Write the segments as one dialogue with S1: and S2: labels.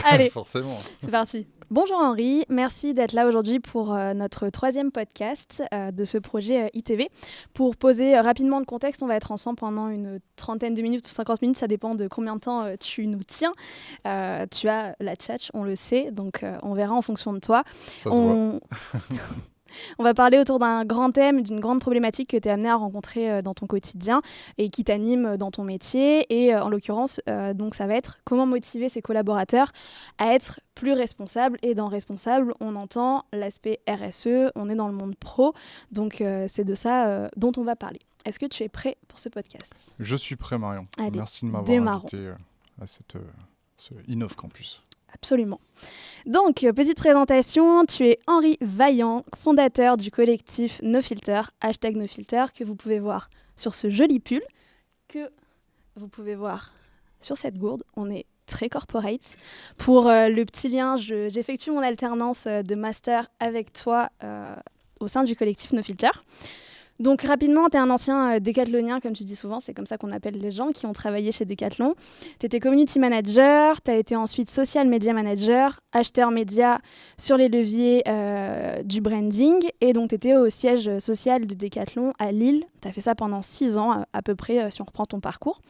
S1: Allez,
S2: Forcément.
S1: c'est parti. Bonjour Henri, merci d'être là aujourd'hui pour notre 3e podcast de ce projet ITV. Pour poser rapidement le contexte, on va être ensemble pendant une trentaine de minutes ou 50 minutes, ça dépend de combien de temps tu nous tiens. Tu as la tchatch, on le sait, donc on verra en fonction de toi.
S2: Ça se voit.
S1: On va parler autour d'un grand thème, d'une grande problématique que tu es amené à rencontrer dans ton quotidien et qui t'anime dans ton métier. Et en l'occurrence, donc ça va être comment motiver ses collaborateurs à être plus responsables. Et dans responsable, on entend l'aspect RSE, on est dans le monde pro. Donc c'est de ça dont on va parler. Est-ce que tu es prêt pour ce podcast ?
S2: Je suis prêt, Marion.
S1: Allez,
S2: merci de m'avoir
S1: démarrons.
S2: invité à ce Innov Campus.
S1: Absolument. Donc, petite présentation, tu es Henri Vaillant, fondateur du collectif NoFilter, #NoFilter, que vous pouvez voir sur ce joli pull, que vous pouvez voir sur cette gourde. On est très corporate. Pour le petit lien, j'effectue mon alternance de master avec toi au sein du collectif NoFilter. Donc rapidement, tu es un ancien décathlonien, comme tu dis souvent, c'est comme ça qu'on appelle les gens qui ont travaillé chez Decathlon. Tu étais community manager, tu as été ensuite social media manager, acheteur média sur les leviers du branding, et donc tu étais au siège social de Decathlon à Lille. Tu as fait ça pendant 6 ans à peu près, si on reprend ton parcours.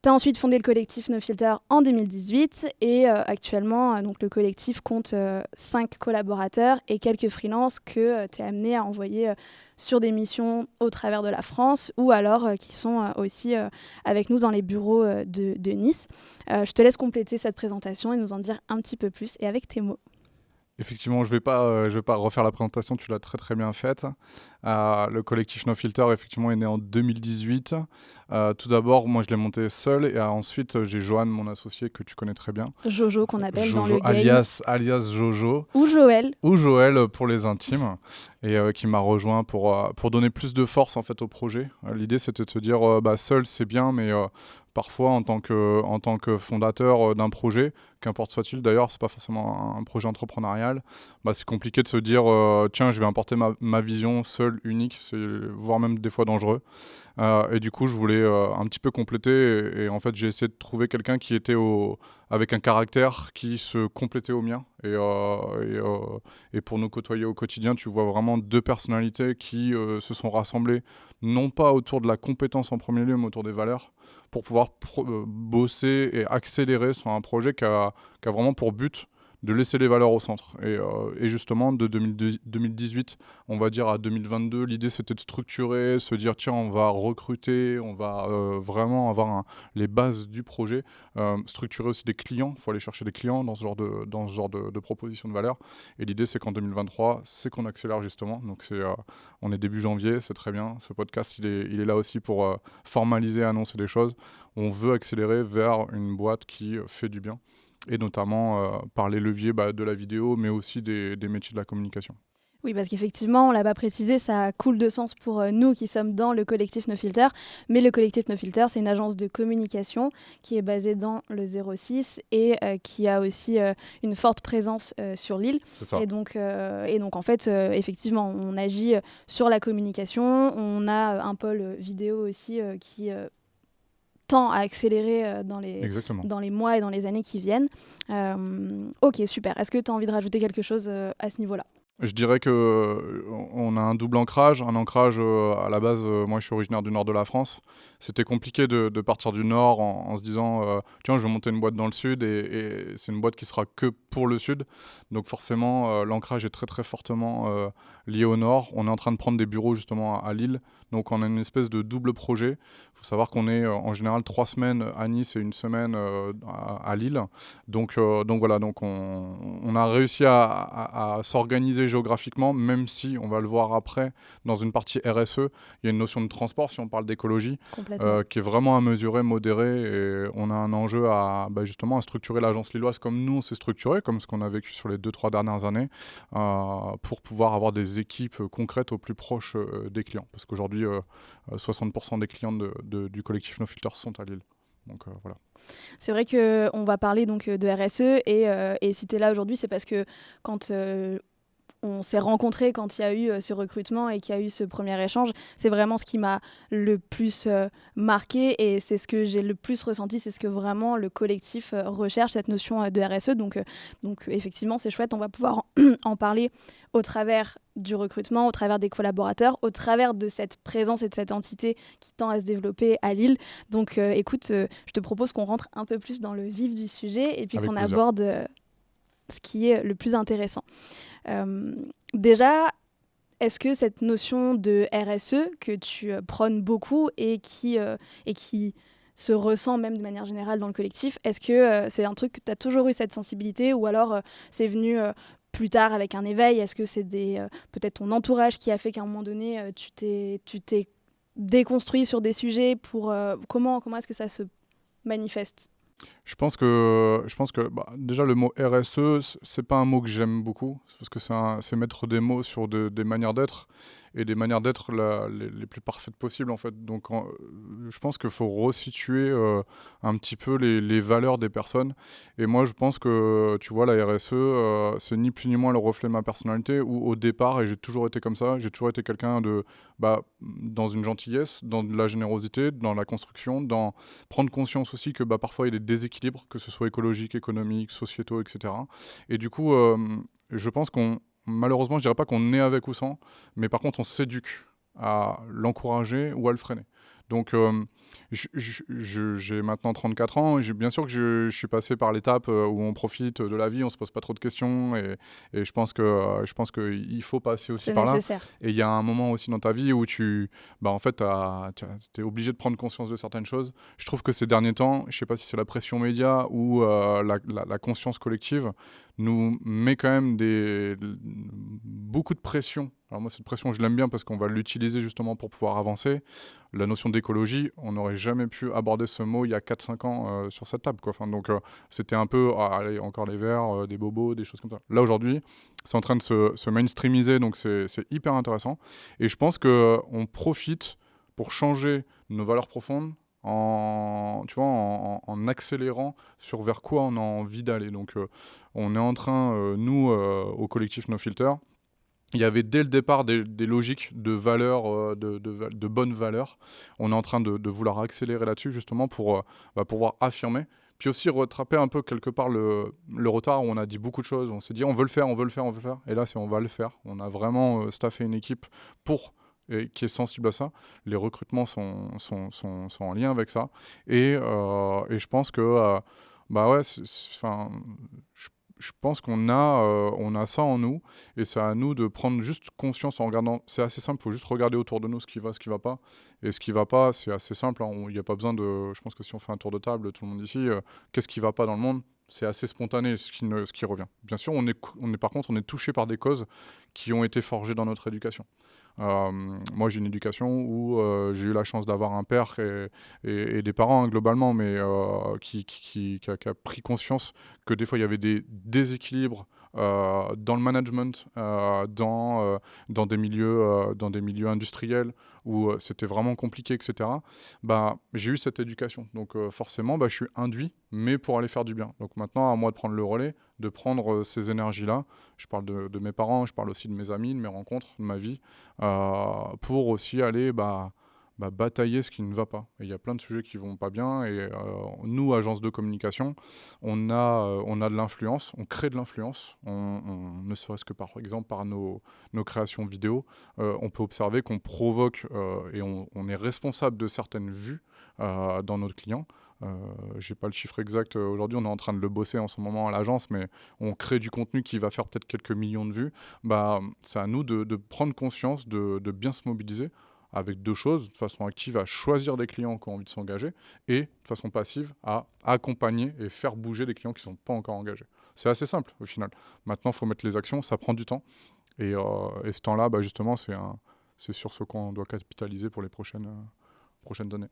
S1: Tu as ensuite fondé le collectif NoFilter en 2018 et actuellement, donc le collectif compte 5 collaborateurs et quelques freelances que tu es amené à envoyer sur des missions au travers de la France ou alors qui sont aussi avec nous dans les bureaux de Nice. Je te laisse compléter cette présentation et nous en dire un petit peu plus et avec tes mots.
S2: Effectivement, je vais pas refaire la présentation, tu l'as très très bien faite. Le collectif NoFilter, effectivement, est né en 2018. Tout d'abord, moi, je l'ai monté seul et ensuite, j'ai Johan, mon associé, que tu connais très bien.
S1: Jojo, qu'on appelle
S2: Jojo,
S1: dans le game.
S2: alias Jojo.
S1: Ou Joël.
S2: Ou Joël pour les intimes. Et qui m'a rejoint pour donner plus de force en fait, au projet. L'idée, c'était de se dire, seul, c'est bien, mais parfois, en tant que fondateur d'un projet, qu'importe soit-il d'ailleurs, c'est pas forcément un projet entrepreneurial, c'est compliqué de se dire tiens, je vais importer ma vision seule, unique, voire même des fois dangereux. Et du coup, je voulais un petit peu compléter et en fait, j'ai essayé de trouver quelqu'un qui était avec un caractère qui se complétait au mien. Et pour nous côtoyer au quotidien, tu vois vraiment 2 personnalités qui se sont rassemblées, non pas autour de la compétence en premier lieu, mais autour des valeurs, pour pouvoir bosser et accélérer sur un projet qui a vraiment pour but de laisser les valeurs au centre. Et justement, de 2018, on va dire à 2022, l'idée c'était de structurer, se dire tiens, on va recruter, on va vraiment avoir les bases du projet, structurer aussi des clients, il faut aller chercher des clients dans ce genre de proposition de valeur. Et l'idée c'est qu'en 2023, c'est qu'on accélère justement. Donc on est début janvier, c'est très bien. Ce podcast, il est là aussi pour formaliser, annoncer des choses. On veut accélérer vers une boîte qui fait du bien. Et notamment par les leviers de la vidéo, mais aussi des métiers de la communication.
S1: Oui, parce qu'effectivement, on ne l'a pas précisé, ça coule de sens pour nous qui sommes dans le collectif NoFilter. Mais le collectif NoFilter, c'est une agence de communication qui est basée dans le 06 et qui a aussi une forte présence sur l'île.
S2: C'est ça.
S1: Et donc en fait, effectivement, on agit sur la communication. On a un pôle vidéo aussi qui tend à accélérer dans les mois et dans les années qui viennent. Ok, super. Est-ce que tu as envie de rajouter quelque chose à ce niveau-là ?
S2: Je dirais qu'on a un double ancrage. Un ancrage, à la base, moi je suis originaire du nord de la France. C'était compliqué de partir du nord en se disant tiens, je vais monter une boîte dans le sud et c'est une boîte qui sera que pour le sud. Donc forcément, l'ancrage est très très fortement lié au nord. On est en train de prendre des bureaux justement à Lille. Donc on a une espèce de double projet. Il faut savoir qu'on est en général 3 semaines à Nice et 1 semaine à Lille. Donc voilà, on a réussi à s'organiser géographiquement, même si, on va le voir après, dans une partie RSE, il y a une notion de transport, si on parle d'écologie, qui est vraiment à mesurer, modérer. Et on a un enjeu justement à structurer l'agence lilloise comme nous on s'est structuré, comme ce qu'on a vécu sur les 2-3 dernières années, pour pouvoir avoir des équipes concrètes au plus proche des clients. Parce qu'aujourd'hui, 60% des clients du collectif NoFilter sont à Lille. Donc voilà.
S1: C'est vrai qu'on va parler donc de RSE et si tu es là aujourd'hui, c'est parce que quand on s'est rencontrés quand il y a eu ce recrutement et qu'il y a eu ce premier échange. C'est vraiment ce qui m'a le plus marqué et c'est ce que j'ai le plus ressenti. C'est ce que vraiment le collectif recherche, cette notion de RSE. Donc effectivement, c'est chouette. On va pouvoir en parler au travers du recrutement, au travers des collaborateurs, au travers de cette présence et de cette entité qui tend à se développer à Lille. Donc écoute, je te propose qu'on rentre un peu plus dans le vif du sujet et puis
S2: Avec
S1: qu'on
S2: plaisir.
S1: aborde ce qui est le plus intéressant. Déjà, est-ce que cette notion de RSE que tu prônes beaucoup et qui se ressent même de manière générale dans le collectif, est-ce que c'est un truc que tu as toujours eu cette sensibilité ou alors c'est venu plus tard avec un éveil? Est-ce que c'est peut-être ton entourage qui a fait qu'à un moment donné, tu t'es déconstruit sur des sujets pour... comment est-ce que ça se manifeste?
S2: Je pense que déjà le mot RSE, c'est pas un mot que j'aime beaucoup, parce que c'est mettre des mots sur des manières d'être, et des manières d'être les plus parfaites possibles en fait. Donc je pense qu'il faut resituer un petit peu les valeurs des personnes. Et moi je pense que, tu vois, la RSE, c'est ni plus ni moins le reflet de ma personnalité, où au départ, et j'ai toujours été comme ça, j'ai toujours été quelqu'un dans une gentillesse, dans de la générosité, dans la construction, dans prendre conscience aussi que parfois il y a des déséquilibres, que ce soit écologiques, économiques, sociétaux, etc. Et du coup, je pense malheureusement, je dirais pas qu'on est avec ou sans, mais par contre, on s'éduque à l'encourager ou à le freiner. Donc, j'ai maintenant 34 ans, et bien sûr que je suis passé par l'étape où on profite de la vie, on se pose pas trop de questions, et je pense qu'il faut passer aussi
S1: C'est
S2: par là.
S1: nécessaire.
S2: Et il y a un moment aussi dans ta vie où en fait, t'es obligé de prendre conscience de certaines choses. Je trouve que ces derniers temps, je sais pas si c'est la pression média ou la conscience collective, nous met quand même beaucoup de pression. Alors moi, cette pression, je l'aime bien parce qu'on va l'utiliser justement pour pouvoir avancer. La notion d'écologie, on n'aurait jamais pu aborder ce mot il y a 4-5 ans sur cette table, quoi. Enfin, donc c'était un peu, allez, encore les verts, des bobos, des choses comme ça. Là, aujourd'hui, c'est en train de se mainstreamiser, donc c'est hyper intéressant. Et je pense qu'on profite pour changer nos valeurs profondes en accélérant sur vers quoi on a envie d'aller. Donc on est en train, nous, au collectif No Filter, il y avait dès le départ des logiques de valeurs, de bonnes valeurs. On est en train de vouloir accélérer là-dessus justement pour pouvoir affirmer. Puis aussi rattraper un peu quelque part le retard où on a dit beaucoup de choses. On s'est dit on veut le faire, on veut le faire, on veut le faire. Et là, c'est on va le faire. On a vraiment staffé une équipe qui est sensible à ça. Les recrutements sont en lien avec ça. Et je pense que, je pense qu'on a ça en nous, et c'est à nous de prendre juste conscience en regardant. C'est assez simple, il faut juste regarder autour de nous ce qui va pas. Et ce qui va pas, c'est assez simple. Il n'y a pas besoin de. Je pense que si on fait un tour de table, tout le monde ici, qu'est-ce qui va pas dans le monde? C'est assez spontané ce qui revient. Bien sûr, par contre, on est touché par des causes qui ont été forgées dans notre éducation. Moi, j'ai une éducation où j'ai eu la chance d'avoir un père et des parents, hein, globalement, mais qui a pris conscience que des fois, il y avait des déséquilibres dans le management, dans des milieux industriels où c'était vraiment compliqué, etc. J'ai eu cette éducation. Donc forcément, je suis induit, mais pour aller faire du bien. Donc maintenant, à moi de prendre le relais, de prendre ces énergies-là. Je parle de mes parents, je parle aussi de mes amis, de mes rencontres, de ma vie, pour aussi aller batailler ce qui ne va pas. Et il y a plein de sujets qui vont pas bien, et nous, agence de communication, on a de l'influence, on crée de l'influence, ne serait-ce que par exemple par nos créations vidéo, on peut observer qu'on provoque et on est responsable de certaines vues dans notre client. J'ai pas le chiffre exact aujourd'hui, on est en train de le bosser en ce moment à l'agence, mais on crée du contenu qui va faire peut-être quelques millions de vues. C'est à nous de prendre conscience, de bien se mobiliser avec deux choses: de façon active à choisir des clients qui ont envie de s'engager, et de façon passive à accompagner et faire bouger des clients qui ne sont pas encore engagés. C'est assez simple au final. Maintenant, il faut mettre les actions, ça prend du temps, et ce temps-là, justement, c'est sur ce qu'on doit capitaliser pour les prochaines années.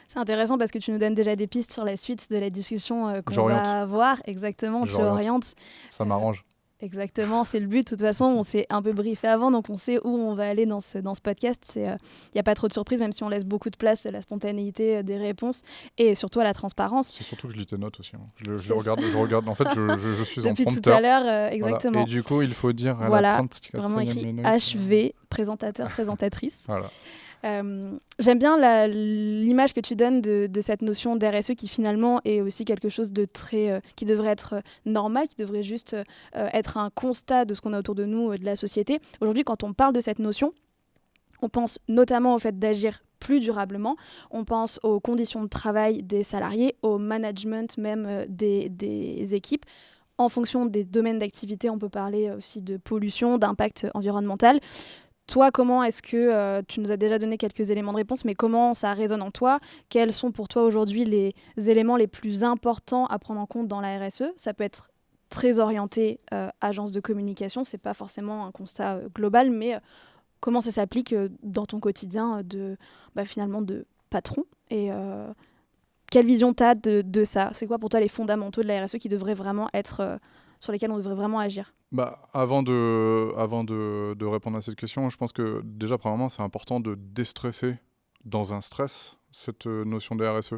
S1: C'est intéressant parce que tu nous donnes déjà des pistes sur la suite de la discussion qu'on va avoir. Exactement, tu orientes.
S2: Ça m'arrange.
S1: Exactement, c'est le but. De toute façon, on s'est un peu briefé avant, donc on sait où on va aller dans ce podcast. Il n'y a pas trop de surprises, même si on laisse beaucoup de place à la spontanéité des réponses et surtout à la transparence.
S2: C'est surtout que je lis tes notes aussi. Hein. Je
S1: C'est ça.
S2: regarde. En fait, je suis en
S1: Depuis tout
S2: prompteur.
S1: à l'heure,
S2: Voilà.
S1: exactement.
S2: Et du coup, il faut dire à la
S1: Voilà,
S2: 34e
S1: vraiment écrit
S2: minute.
S1: HV, présentateur, présentatrice.
S2: Voilà.
S1: J'aime bien l'image que tu donnes de cette notion d'RSE qui finalement est aussi quelque chose de très qui devrait être normal, qui devrait juste être un constat de ce qu'on a autour de nous, de la société. Aujourd'hui, quand on parle de cette notion, on pense notamment au fait d'agir plus durablement, on pense aux conditions de travail des salariés, au management même des équipes. En fonction des domaines d'activité, on peut parler aussi de pollution, d'impact environnemental. Toi, comment est-ce que, tu nous as déjà donné quelques éléments de réponse, mais comment ça résonne en toi? Quels sont pour toi aujourd'hui les éléments les plus importants à prendre en compte dans la RSE? Ça peut être très orienté agence de communication, c'est pas forcément un constat global, mais comment ça s'applique dans ton quotidien finalement de patron et quelle vision tu as de ça? C'est quoi pour toi les fondamentaux de la RSE qui devraient vraiment être sur lesquels on devrait vraiment agir?
S2: Avant de répondre à cette question, je pense que déjà, premièrement, c'est important de déstresser dans un stress cette notion de RSE.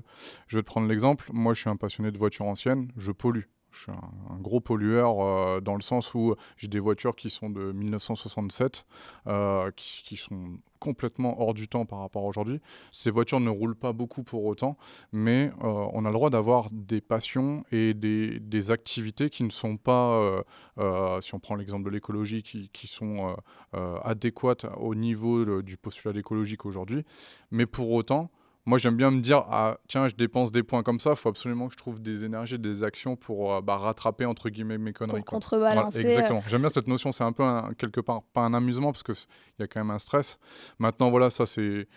S2: Je vais te prendre l'exemple. Moi, je suis un passionné de voitures anciennes. Je pollue. Je suis un gros pollueur dans le sens où j'ai des voitures qui sont de 1967, qui sont complètement hors du temps par rapport à aujourd'hui. Ces voitures ne roulent pas beaucoup pour autant, mais on a le droit d'avoir des passions et des activités qui ne sont pas, si on prend l'exemple de l'écologie, qui sont adéquates au niveau du postulat écologique aujourd'hui. Mais pour autant, moi, j'aime bien me dire, tiens, je dépense des points comme ça, il faut absolument que je trouve des énergies, des actions pour rattraper, entre guillemets, mes conneries.
S1: Pour contrebalancer.
S2: Voilà, exactement. J'aime bien cette notion, c'est un peu, quelque part, pas un amusement, parce qu'il y a quand même un stress. Maintenant, voilà, ça, c'est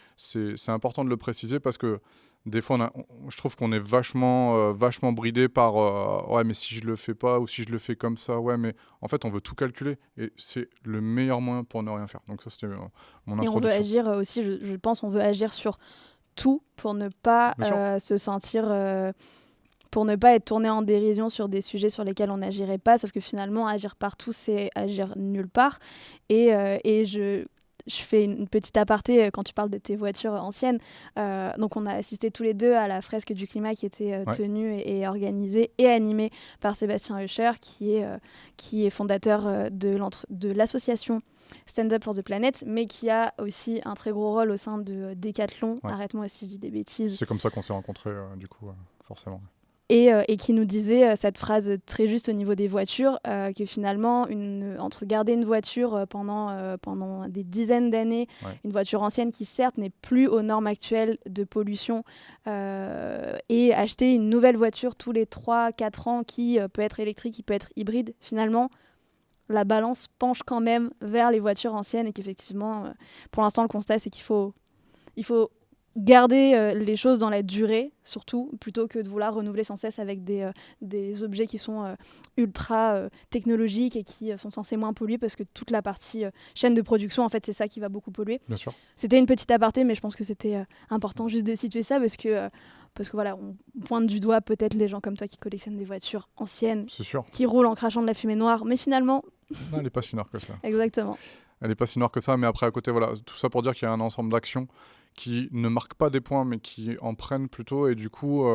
S2: important de le préciser, parce que des fois, je trouve qu'on est vachement bridé par ouais, mais si je le fais pas, ou si je le fais comme ça, ouais, mais en fait, on veut tout calculer, et c'est le meilleur moyen pour ne rien faire. Donc ça, c'était mon introduction.
S1: Et on veut agir aussi, je pense, on veut agir sur tout pour ne pas se sentir pour ne pas être tourné en dérision sur des sujets sur lesquels on n'agirait pas, sauf que finalement agir partout c'est agir nulle part et je fais une petite aparté quand tu parles de tes voitures anciennes. Donc on a assisté tous les deux à la fresque du climat qui était tenue et organisée et animée par Sébastien Heuscher qui est fondateur de l'association Stand Up for the Planet, mais qui a aussi un très gros rôle au sein de Decathlon. Ouais. Arrête-moi si je dis des bêtises.
S2: C'est comme ça qu'on s'est rencontrés, du coup, forcément.
S1: Et qui nous disait cette phrase très juste au niveau des voitures, que finalement, entre garder une voiture pendant des dizaines d'années, une voiture ancienne qui certes n'est plus aux normes actuelles de pollution, et acheter une nouvelle voiture tous les 3-4 ans qui peut être électrique, qui peut être hybride, finalement, la balance penche quand même vers les voitures anciennes et qu'effectivement, pour l'instant, le constat, c'est qu'il faut garder les choses dans la durée, surtout, plutôt que de vouloir renouveler sans cesse avec des objets qui sont ultra technologiques et qui sont censés moins polluer, parce que toute la partie chaîne de production, en fait, c'est ça qui va beaucoup polluer.
S2: Bien sûr.
S1: C'était une petite aparté, mais je pense que c'était important juste de situer ça, parce que voilà, on pointe du doigt peut-être les gens comme toi qui collectionnent des voitures anciennes, qui roulent en crachant de la fumée noire, mais finalement...
S2: Non, elle n'est pas si noire que ça.
S1: Exactement.
S2: Elle n'est pas si noire que ça, mais après, à côté, voilà, tout ça pour dire qu'il y a un ensemble d'actions qui ne marquent pas des points, mais qui en prennent plutôt, et du coup,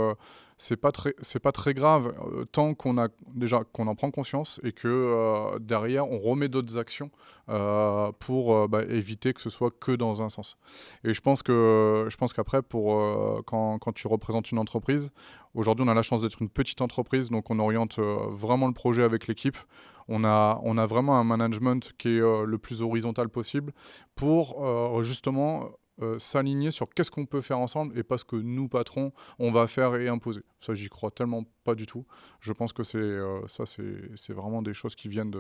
S2: c'est pas très grave tant qu'on en prend conscience et que derrière, on remet d'autres actions pour éviter que ce soit que dans un sens. Et je pense qu'après, quand tu représentes une entreprise, aujourd'hui, on a la chance d'être une petite entreprise, donc on oriente vraiment le projet avec l'équipe. On a vraiment un management qui est le plus horizontal possible pour justement s'aligner sur qu'est-ce qu'on peut faire ensemble et pas ce que nous, patrons, on va faire et imposer. Ça, j'y crois tellement pas du tout. Je pense que c'est vraiment des choses qui viennent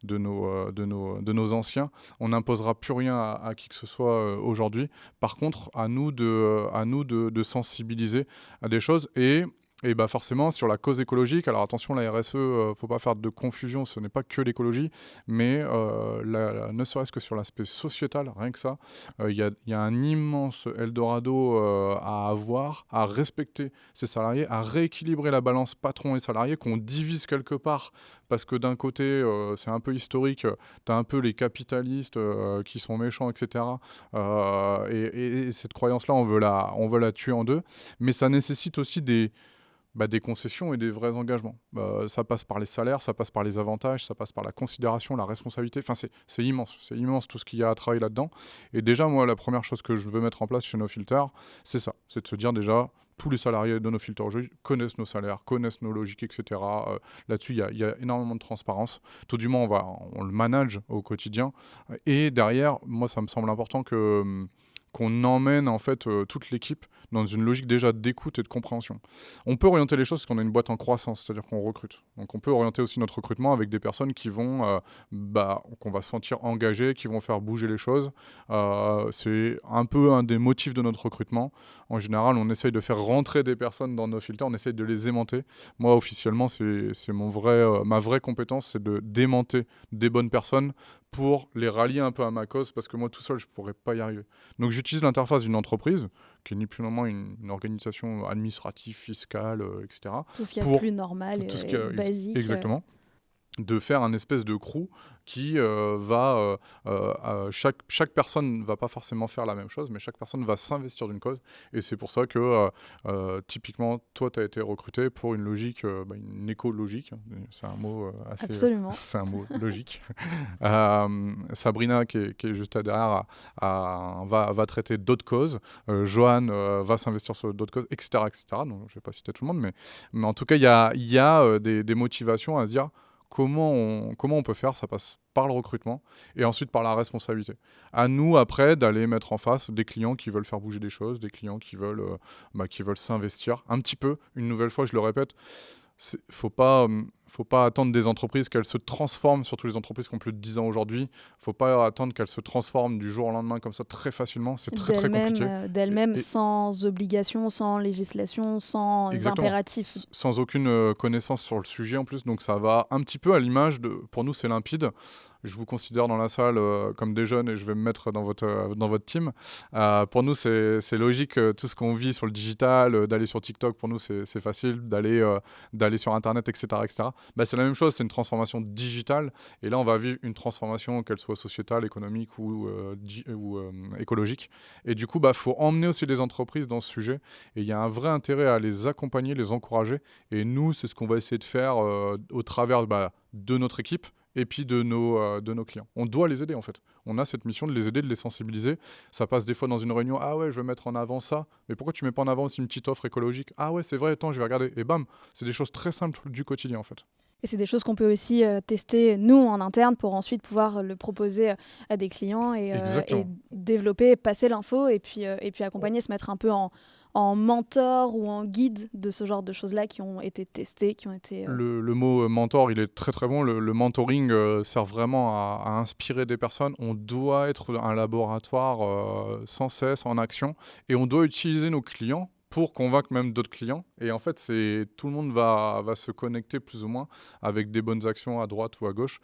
S2: de nos anciens. On n'imposera plus rien à qui que ce soit aujourd'hui. Par contre, à nous de sensibiliser à des choses et forcément, sur la cause écologique, alors attention, la RSE, faut pas faire de confusion, ce n'est pas que l'écologie, mais ne serait-ce que sur l'aspect sociétal, rien que ça, il y a un immense Eldorado à avoir, à respecter ses salariés, à rééquilibrer la balance patron et salarié, qu'on divise quelque part parce que d'un côté, c'est un peu historique, tu as un peu les capitalistes qui sont méchants, etc. Et cette croyance-là, on veut la tuer en deux. Mais ça nécessite aussi des concessions et des vrais engagements. Ça passe par les salaires, ça passe par les avantages, ça passe par la considération, la responsabilité. Enfin, c'est immense tout ce qu'il y a à travailler là-dedans. Et déjà, moi, la première chose que je veux mettre en place chez NoFilter, c'est ça. C'est de se dire déjà, tous les salariés de NoFilter aujourd'hui connaissent nos salaires, connaissent nos logiques, etc. Là-dessus, il y a énormément de transparence. Tout du moins, on le manage au quotidien. Et derrière, moi, ça me semble important qu'on emmène en fait toute l'équipe dans une logique déjà d'écoute et de compréhension. On peut orienter les choses parce qu'on a une boîte en croissance, c'est-à-dire qu'on recrute. Donc on peut orienter aussi notre recrutement avec des personnes qui vont, qu'on va sentir engagées, qui vont faire bouger les choses. C'est un peu un des motifs de notre recrutement. En général, on essaye de faire rentrer des personnes dans nos filtres, on essaye de les aimanter. Moi, officiellement, c'est ma vraie compétence, c'est de démenter des bonnes personnes pour les rallier un peu à ma cause, parce que moi, tout seul, je ne pourrais pas y arriver. Donc j'utilise l'interface d'une entreprise, qui est ni plus ni moins une organisation administrative, fiscale, etc.
S1: Tout ce qu'il y a de plus normal et basique.
S2: Exactement. De faire un espèce de crew qui chaque personne ne va pas forcément faire la même chose, mais chaque personne va s'investir d'une cause. Et c'est pour ça que, typiquement, toi, tu as été recruté pour une logique, une écologique. C'est un mot assez...
S1: Absolument.
S2: C'est un mot logique. Sabrina, qui est juste derrière, va traiter d'autres causes. Johan va s'investir sur d'autres causes, etc., etc. Donc, je ne vais pas citer tout le monde, mais en tout cas, il y a des motivations à se dire comment on peut faire. Ça passe par le recrutement et ensuite par la responsabilité. À nous, après, d'aller mettre en face des clients qui veulent faire bouger des choses, des clients qui veulent s'investir un petit peu. Une nouvelle fois, je le répète, faut pas attendre des entreprises qu'elles se transforment, surtout les entreprises qui ont plus de 10 ans aujourd'hui. Faut pas attendre qu'elles se transforment du jour au lendemain comme ça très facilement. C'est très compliqué.
S1: D'elles-mêmes, sans obligation, sans législation, sans impératif.
S2: Sans aucune connaissance sur le sujet en plus. Donc ça va un petit peu à l'image de... Pour nous, c'est limpide. Je vous considère dans la salle comme des jeunes et je vais me mettre dans votre team. Pour nous, c'est logique. Tout ce qu'on vit sur le digital, d'aller sur TikTok, pour nous, c'est facile. D'aller sur Internet, etc. etc. C'est la même chose, c'est une transformation digitale. Et là, on va vivre une transformation, qu'elle soit sociétale, économique ou écologique. Et du coup, faut emmener aussi les entreprises dans ce sujet. Et il y a un vrai intérêt à les accompagner, les encourager. Et nous, c'est ce qu'on va essayer de faire au travers de notre équipe et puis de nos clients. On doit les aider en fait. On a cette mission de les aider, de les sensibiliser. Ça passe des fois dans une réunion, ah ouais, je vais mettre en avant ça, mais pourquoi tu mets pas en avant aussi une petite offre écologique? Ah ouais, c'est vrai, attends, je vais regarder. Et bam, c'est des choses très simples du quotidien en fait.
S1: Et c'est des choses qu'on peut aussi tester, nous, en interne, pour ensuite pouvoir le proposer à des clients et développer, passer l'info et puis accompagner, se mettre un peu en mentor ou en guide de ce genre de choses-là qui ont été testées, qui ont été...
S2: Le mot mentor, il est très très bon. Le mentoring sert vraiment à inspirer des personnes. On doit être un laboratoire sans cesse en action et on doit utiliser nos clients pour convaincre même d'autres clients. Et en fait, tout le monde va se connecter plus ou moins avec des bonnes actions à droite ou à gauche.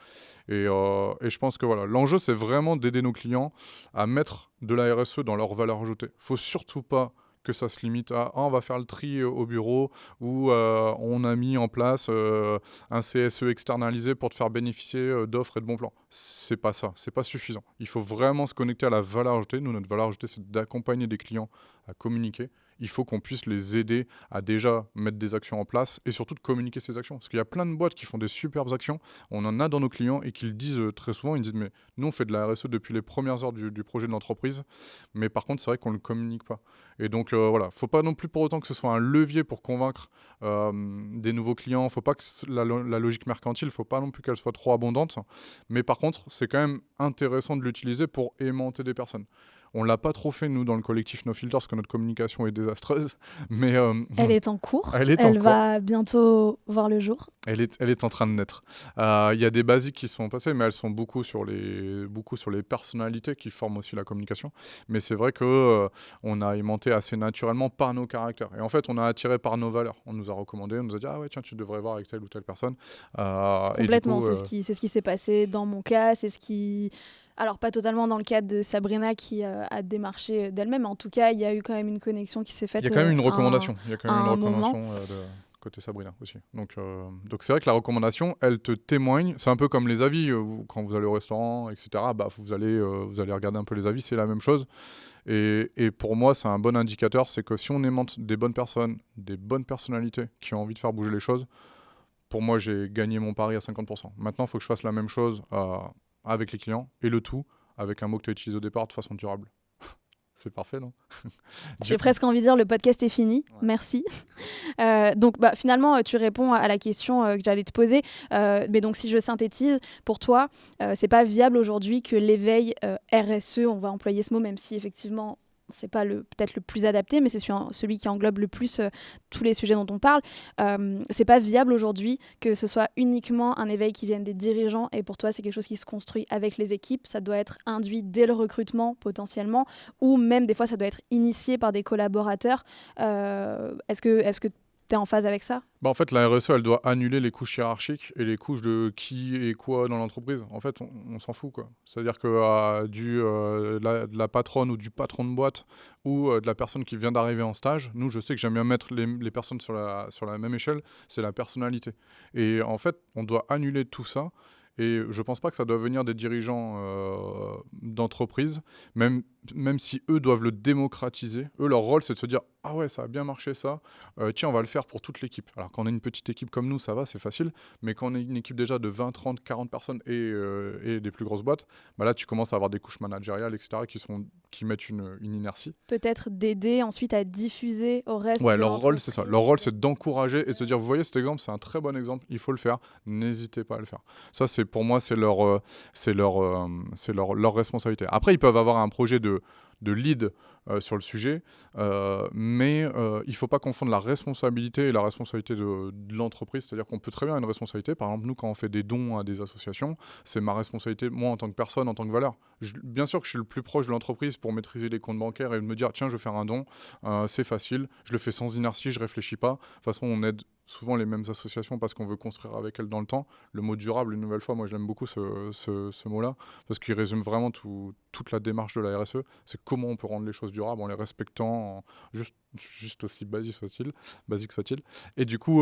S2: Et je pense que voilà, l'enjeu, c'est vraiment d'aider nos clients à mettre de la RSE dans leur valeur ajoutée. Il ne faut surtout pas que ça se limite à on va faire le tri au bureau ou on a mis en place un CSE externalisé pour te faire bénéficier d'offres et de bons plans. C'est pas ça, c'est pas suffisant. Il faut vraiment se connecter à la valeur ajoutée. Nous, notre valeur ajoutée, c'est d'accompagner des clients à communiquer. Il faut qu'on puisse les aider à déjà mettre des actions en place et surtout de communiquer ces actions. Parce qu'il y a plein de boîtes qui font des superbes actions, on en a dans nos clients et qui le disent très souvent, ils disent mais nous on fait de la RSE depuis les premières heures du projet de l'entreprise, mais par contre c'est vrai qu'on ne le communique pas. Et donc voilà, faut pas non plus pour autant que ce soit un levier pour convaincre des nouveaux clients, faut pas que la logique mercantile, faut pas non plus qu'elle soit trop abondante, mais par contre c'est quand même intéressant de l'utiliser pour aimanter des personnes. On ne l'a pas trop fait, nous, dans le collectif NoFilter, parce que notre communication est désastreuse. Mais,
S1: elle est en cours. Elle va bientôt voir le jour.
S2: Elle est en train de naître. Il y a des basiques qui sont passées, mais elles sont beaucoup sur les personnalités qui forment aussi la communication. Mais c'est vrai qu'on a aimanté assez naturellement par nos caractères. Et en fait, on a attiré par nos valeurs. On nous a recommandé, on nous a dit « Ah ouais, tiens, tu devrais voir avec telle ou telle personne. »
S1: Complètement, c'est ce qui s'est passé dans mon cas, c'est ce qui... Alors, pas totalement dans le cadre de Sabrina qui a démarché d'elle-même, en tout cas, il y a eu quand même une connexion qui s'est faite.
S2: Il y a quand même une recommandation. Il y a quand même une recommandation côté Sabrina aussi. Donc c'est vrai que la recommandation, elle te témoigne. C'est un peu comme les avis. Quand vous allez au restaurant, etc., vous allez regarder un peu les avis, c'est la même chose. Et pour moi, c'est un bon indicateur. C'est que si on aimante des bonnes personnes, des bonnes personnalités qui ont envie de faire bouger les choses, pour moi, j'ai gagné mon pari à 50%. Maintenant, il faut que je fasse la même chose avec les clients et le tout avec un mot que tu as utilisé au départ, de façon durable. C'est parfait, non?
S1: J'ai presque envie de dire le podcast est fini. Ouais. Merci. Donc finalement, tu réponds à la question que j'allais te poser. Mais donc si je synthétise, pour toi, c'est pas viable aujourd'hui que l'éveil RSE, on va employer ce mot, même si effectivement c'est pas peut-être le plus adapté, mais c'est celui qui englobe le plus tous les sujets dont on parle. C'est pas viable aujourd'hui que ce soit uniquement un éveil qui vienne des dirigeants, et pour toi c'est quelque chose qui se construit avec les équipes. Ça doit être induit dès le recrutement potentiellement, ou même des fois ça doit être initié par des collaborateurs. Est-ce que tu es en phase avec ça?
S2: En fait, la RSE, elle doit annuler les couches hiérarchiques et les couches de qui et quoi dans l'entreprise. En fait, on s'en fout, quoi. C'est-à-dire que de la patronne ou du patron de boîte ou de la personne qui vient d'arriver en stage, nous, je sais que j'aime bien mettre les personnes sur la même échelle, c'est la personnalité. Et en fait, on doit annuler tout ça. Et je pense pas que ça doit venir des dirigeants d'entreprise, même si eux doivent le démocratiser. Eux, leur rôle, c'est de se dire « Ah ouais, ça a bien marché ça, tiens, on va le faire pour toute l'équipe ». Alors quand on est une petite équipe comme nous, ça va, c'est facile, mais quand on est une équipe déjà de 20, 30, 40 personnes et des plus grosses boîtes, là, tu commences à avoir des couches managériales, etc., qui mettent une inertie.
S1: Peut-être d'aider ensuite à diffuser au reste de
S2: leur rôle, c'est ça. Leur rôle, c'est d'encourager et de se dire « Vous voyez cet exemple, c'est un très bon exemple, il faut le faire, n'hésitez pas à le faire ». Ça, pour moi, c'est leur responsabilité. Après, ils peuvent avoir un projet de lead sur le sujet, mais il ne faut pas confondre la responsabilité et la responsabilité de l'entreprise. C'est-à-dire qu'on peut très bien avoir une responsabilité. Par exemple, nous, quand on fait des dons à des associations, c'est ma responsabilité, moi, en tant que personne, en tant que valeur. Bien sûr que je suis le plus proche de l'entreprise pour maîtriser les comptes bancaires et me dire, tiens, je vais faire un don, c'est facile, je le fais sans inertie, je ne réfléchis pas. De toute façon, on aide souvent les mêmes associations parce qu'on veut construire avec elles dans le temps. Le mot durable, une nouvelle fois, moi, je l'aime beaucoup ce mot-là, parce qu'il résume vraiment toute la démarche de la RSE. C'est comment on peut rendre les choses durables en les respectant, juste aussi basique soit-il. Et du coup,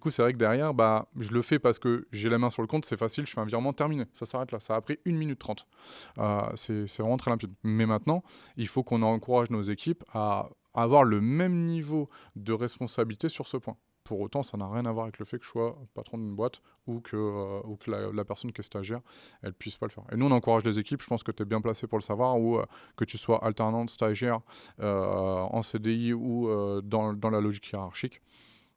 S2: c'est vrai que derrière, je le fais parce que j'ai la main sur le compte, c'est facile, je fais un virement, terminé. Ça s'arrête là. Ça a pris 1 minute 30. C'est vraiment très limpide. Mais maintenant, il faut qu'on encourage nos équipes à avoir le même niveau de responsabilité sur ce point. Pour autant, ça n'a rien à voir avec le fait que je sois patron d'une boîte ou que la personne qui est stagiaire, elle puisse pas le faire. Et nous, on encourage les équipes, je pense que tu es bien placé pour le savoir, ou que tu sois alternante, stagiaire, en CDI ou dans la logique hiérarchique.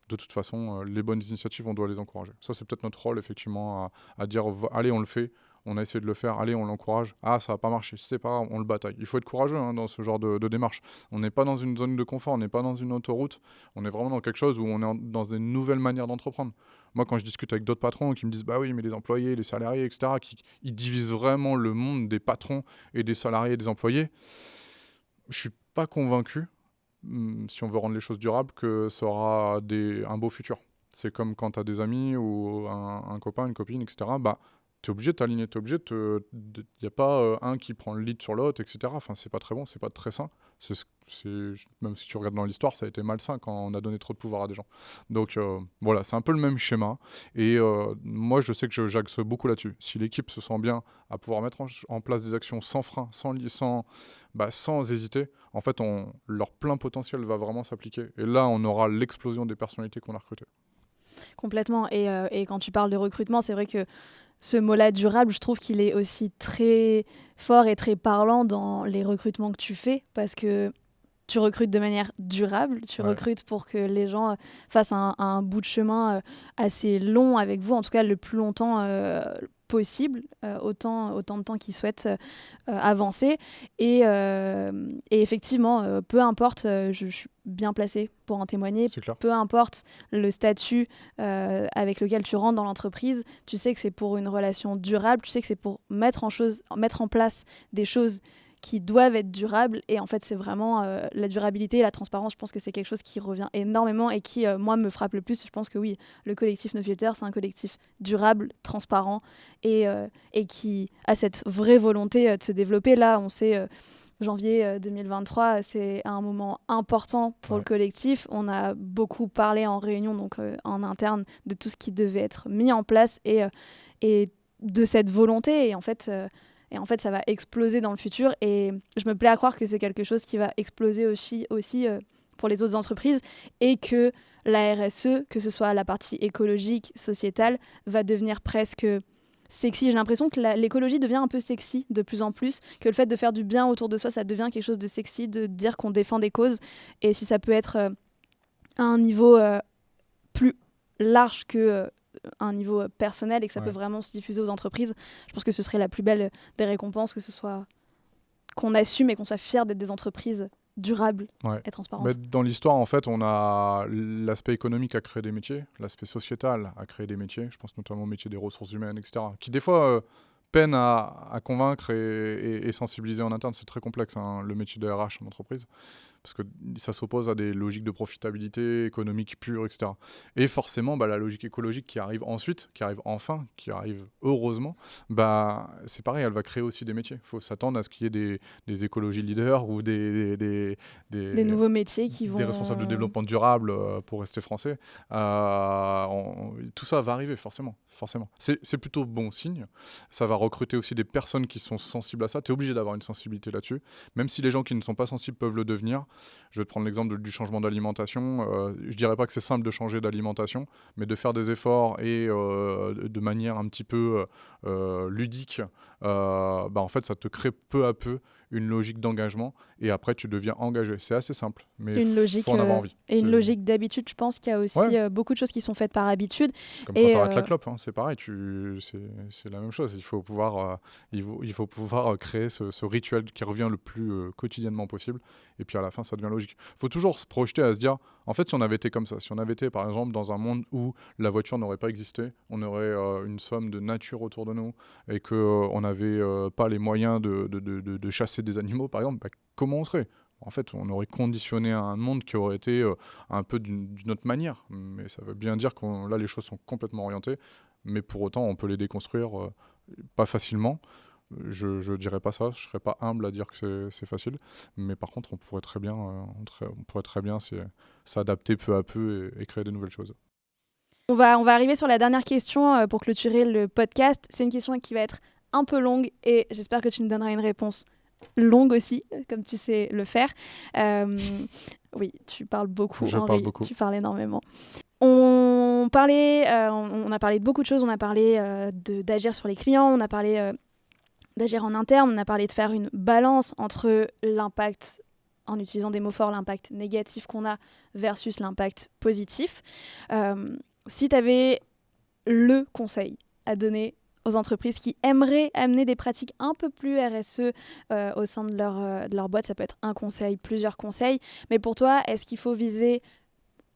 S2: De toute façon, les bonnes initiatives, on doit les encourager. Ça, c'est peut-être notre rôle, effectivement, à dire, allez, on le fait. On a essayé de le faire, allez, on l'encourage. Ah, ça n'a pas marché, c'est pas grave, on le bataille. Il faut être courageux dans ce genre de démarche. On n'est pas dans une zone de confort, on n'est pas dans une autoroute. On est vraiment dans quelque chose où on est dans des nouvelles manières d'entreprendre. Moi, quand je discute avec d'autres patrons qui me disent « Bah oui, mais les employés, les salariés, etc. », ils divisent vraiment le monde des patrons et des salariés et des employés. Je ne suis pas convaincu, si on veut rendre les choses durables, que ça aura un beau futur. C'est comme quand tu as des amis ou un copain, une copine, etc. Tu es obligé de t'aligner, tu es obligé il n'y a pas un qui prend le lead sur l'autre, etc. Enfin, c'est pas très bon, c'est pas très sain. Même si tu regardes dans l'histoire, ça a été malsain quand on a donné trop de pouvoir à des gens. Donc voilà, c'est un peu le même schéma. Et moi, je sais que j'axe beaucoup là-dessus. Si l'équipe se sent bien à pouvoir mettre en place des actions sans frein, sans hésiter, en fait, leur plein potentiel va vraiment s'appliquer. Et là, on aura l'explosion des personnalités qu'on a recrutées.
S1: Complètement. Et quand tu parles de recrutement, c'est vrai que ce mot-là, durable, je trouve qu'il est aussi très fort et très parlant dans les recrutements que tu fais, parce que tu recrutes de manière durable, tu recrutes pour que les gens fassent un bout de chemin assez long avec vous, en tout cas le plus longtemps possible, autant de temps qu'ils souhaitent avancer. Et effectivement, peu importe, je suis bien placée pour en témoigner, peu importe le statut avec lequel tu rentres dans l'entreprise, tu sais que c'est pour une relation durable, tu sais que c'est pour mettre en place des choses qui doivent être durables. Et en fait, c'est vraiment la durabilité et la transparence. Je pense que c'est quelque chose qui revient énormément et qui, moi, me frappe le plus. Je pense que oui, le collectif No Filter, c'est un collectif durable, transparent et qui a cette vraie volonté de se développer. Là, on sait janvier 2023, c'est un moment important pour le collectif. On a beaucoup parlé en réunion, donc en interne, de tout ce qui devait être mis en place et de cette volonté. Et en fait, ça va exploser dans le futur. Et je me plais à croire que c'est quelque chose qui va exploser aussi pour les autres entreprises et que la RSE, que ce soit la partie écologique, sociétale, va devenir presque sexy. J'ai l'impression que l'écologie devient un peu sexy de plus en plus, que le fait de faire du bien autour de soi, ça devient quelque chose de sexy, de dire qu'on défend des causes. Et si ça peut être à un niveau plus large que un niveau personnel et que ça peut vraiment se diffuser aux entreprises, je pense que ce serait la plus belle des récompenses, que ce soit qu'on assume et qu'on soit fier d'être des entreprises durables et transparentes.
S2: Mais dans l'histoire, en fait, on a l'aspect économique à créer des métiers, l'aspect sociétal à créer des métiers, je pense notamment au métier des ressources humaines, etc., qui des fois peinent à convaincre et sensibiliser en interne. C'est très complexe, le métier de RH en entreprise, parce que ça s'oppose à des logiques de profitabilité économique pure, etc. Et forcément, la logique écologique qui arrive ensuite, qui arrive enfin, qui arrive heureusement, c'est pareil, elle va créer aussi des métiers. Il faut s'attendre à ce qu'il y ait des écologies leaders ou des
S1: nouveaux métiers qui vont...
S2: Des responsables de développement durable, pour rester français. Tout ça va arriver, forcément. C'est plutôt bon signe. Ça va recruter aussi des personnes qui sont sensibles à ça. Tu es obligé d'avoir une sensibilité là-dessus. Même si les gens qui ne sont pas sensibles peuvent le devenir. Je vais te prendre l'exemple du changement d'alimentation. Je dirais pas que c'est simple de changer d'alimentation, mais de faire des efforts et de manière un petit peu ludique, en fait, ça te crée peu à peu une logique d'engagement et après tu deviens engagé. C'est assez simple, mais il faut en avoir envie.
S1: Et une logique d'habitude, je pense qu'il y a aussi beaucoup de choses qui sont faites par habitude.
S2: C'est comme quand tu arrêtes la clope, c'est pareil, c'est la même chose. Il faut pouvoir, créer ce rituel qui revient le plus quotidiennement possible et puis à la fin ça devient logique. Il faut toujours se projeter à se dire, en fait, si on avait été comme ça, si on avait été par exemple dans un monde où la voiture n'aurait pas existé, on aurait une somme de nature autour de nous et qu'on n'avait pas les moyens de chasser des animaux par exemple, comment on serait ? En fait, on aurait conditionné un monde qui aurait été un peu d'une autre manière. Mais ça veut bien dire que là, les choses sont complètement orientées. Mais pour autant, on peut les déconstruire pas facilement. Je ne dirais pas ça. Je ne serais pas humble à dire que c'est facile. Mais par contre, on pourrait très bien s'adapter peu à peu et créer de nouvelles choses.
S1: On va arriver sur la dernière question pour clôturer le podcast. C'est une question qui va être un peu longue et j'espère que tu nous donneras une réponse longue aussi, comme tu sais le faire. Oui, tu parles beaucoup,
S2: Je
S1: Henri,
S2: parle beaucoup.
S1: Tu parles énormément. On a parlé de beaucoup de choses, on a parlé d'agir sur les clients, on a parlé d'agir en interne, on a parlé de faire une balance entre l'impact, en utilisant des mots forts, l'impact négatif qu'on a versus l'impact positif. Si tu avais le conseil à donner aux entreprises qui aimeraient amener des pratiques un peu plus RSE au sein de leur boîte. Ça peut être un conseil, plusieurs conseils. Mais pour toi, est-ce qu'il faut viser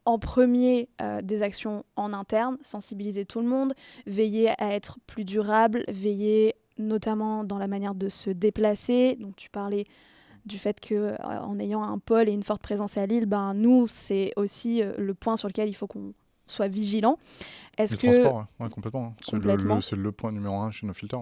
S1: en premier des actions en interne, sensibiliser tout le monde, veiller à être plus durable, veiller notamment dans la manière de se déplacer. Donc tu parlais du fait qu'en ayant un pôle et une forte présence à Lille, nous, c'est aussi le point sur lequel il faut qu'on soit vigilant.
S2: Le transport, complètement.
S1: Complètement.
S2: C'est le point numéro 1 chez NoFilter.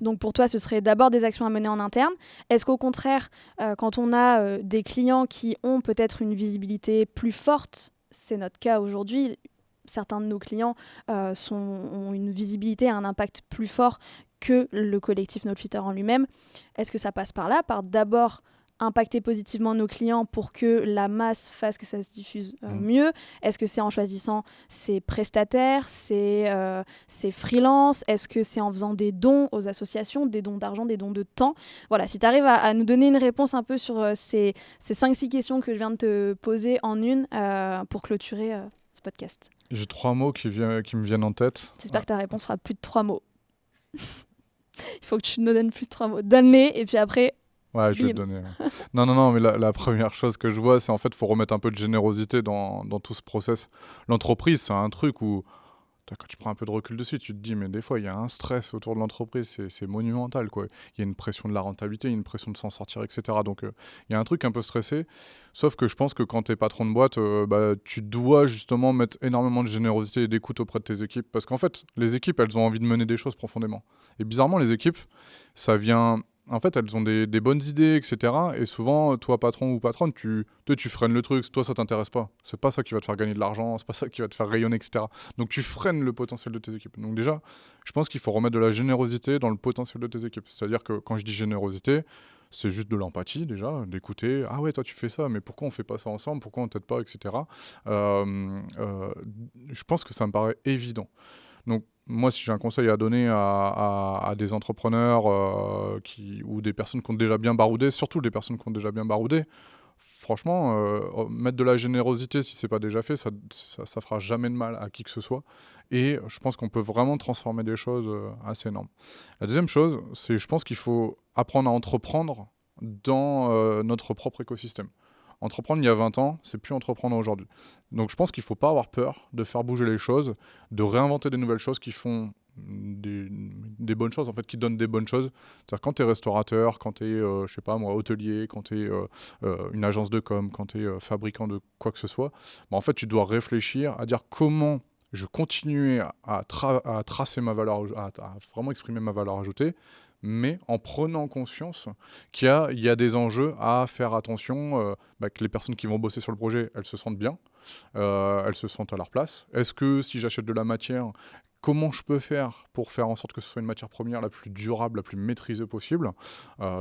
S1: Donc pour toi, ce serait d'abord des actions à mener en interne. Est-ce qu'au contraire, quand on a des clients qui ont peut-être une visibilité plus forte, c'est notre cas aujourd'hui, certains de nos clients ont une visibilité, un impact plus fort que le collectif NoFilter en lui-même, est-ce que ça passe par là, par d'abord impacter positivement nos clients pour que la masse fasse que ça se diffuse mieux? Est-ce que c'est en choisissant ses prestataires, ses freelances? Est-ce que c'est en faisant des dons aux associations, des dons d'argent, des dons de temps? Voilà, si tu arrives à nous donner une réponse un peu sur ces 5-6 questions que je viens de te poser en une pour clôturer ce podcast.
S2: J'ai 3 mots qui me viennent en tête.
S1: J'espère que ta réponse sera plus de 3 mots. Il faut que tu nous donnes plus de 3 mots. Donne-les et puis après...
S2: Ouais, je vais te donner. Non, mais la première chose que je vois, c'est en fait, il faut remettre un peu de générosité dans tout ce process. L'entreprise, c'est un truc où, quand tu prends un peu de recul dessus, tu te dis, mais des fois, il y a un stress autour de l'entreprise, c'est monumental, quoi. Il y a une pression de la rentabilité, une pression de s'en sortir, etc. Donc, il y a un truc un peu stressé. Sauf que je pense que quand tu es patron de boîte, tu dois justement mettre énormément de générosité et d'écoute auprès de tes équipes. Parce qu'en fait, les équipes, elles ont envie de mener des choses profondément. Et bizarrement, les équipes, ça vient en fait, elles ont des bonnes idées, etc. Et souvent, toi, patron ou patronne, tu freines le truc. Toi, ça t'intéresse pas. C'est pas ça qui va te faire gagner de l'argent, c'est pas ça qui va te faire rayonner, etc. Donc, tu freines le potentiel de tes équipes. Donc, déjà, je pense qu'il faut remettre de la générosité dans le potentiel de tes équipes. C'est-à-dire que quand je dis générosité, c'est juste de l'empathie, déjà, d'écouter. Ah ouais, toi, tu fais ça, mais pourquoi on fait pas ça ensemble? Pourquoi on t'aide pas, etc. Je pense que ça me paraît évident. Donc, moi, si j'ai un conseil à donner à des entrepreneurs ou des personnes qui ont déjà bien baroudé, surtout des personnes qui ont déjà bien baroudé, franchement, mettre de la générosité, si c'est pas déjà fait, ça fera jamais de mal à qui que ce soit. Et je pense qu'on peut vraiment transformer des choses assez énormes. La deuxième chose, c'est je pense qu'il faut apprendre à entreprendre dans notre propre écosystème. Entreprendre il y a 20 ans, c'est plus entreprendre aujourd'hui. Donc je pense qu'il ne faut pas avoir peur de faire bouger les choses, de réinventer des nouvelles choses qui font des bonnes choses, en fait, qui donnent des bonnes choses. C'est-à-dire quand tu es restaurateur, quand tu es, je sais pas moi, hôtelier, quand tu es une agence de com, quand tu es fabricant de quoi que ce soit, bah, en fait, tu dois réfléchir à dire comment je continue à tracer ma valeur, à vraiment exprimer ma valeur ajoutée, mais en prenant conscience il y a des enjeux à faire attention, que les personnes qui vont bosser sur le projet, elles se sentent bien, elles se sentent à leur place. Est-ce que si j'achète de la matière, comment je peux faire pour faire en sorte que ce soit une matière première la plus durable, la plus maîtrisée possible?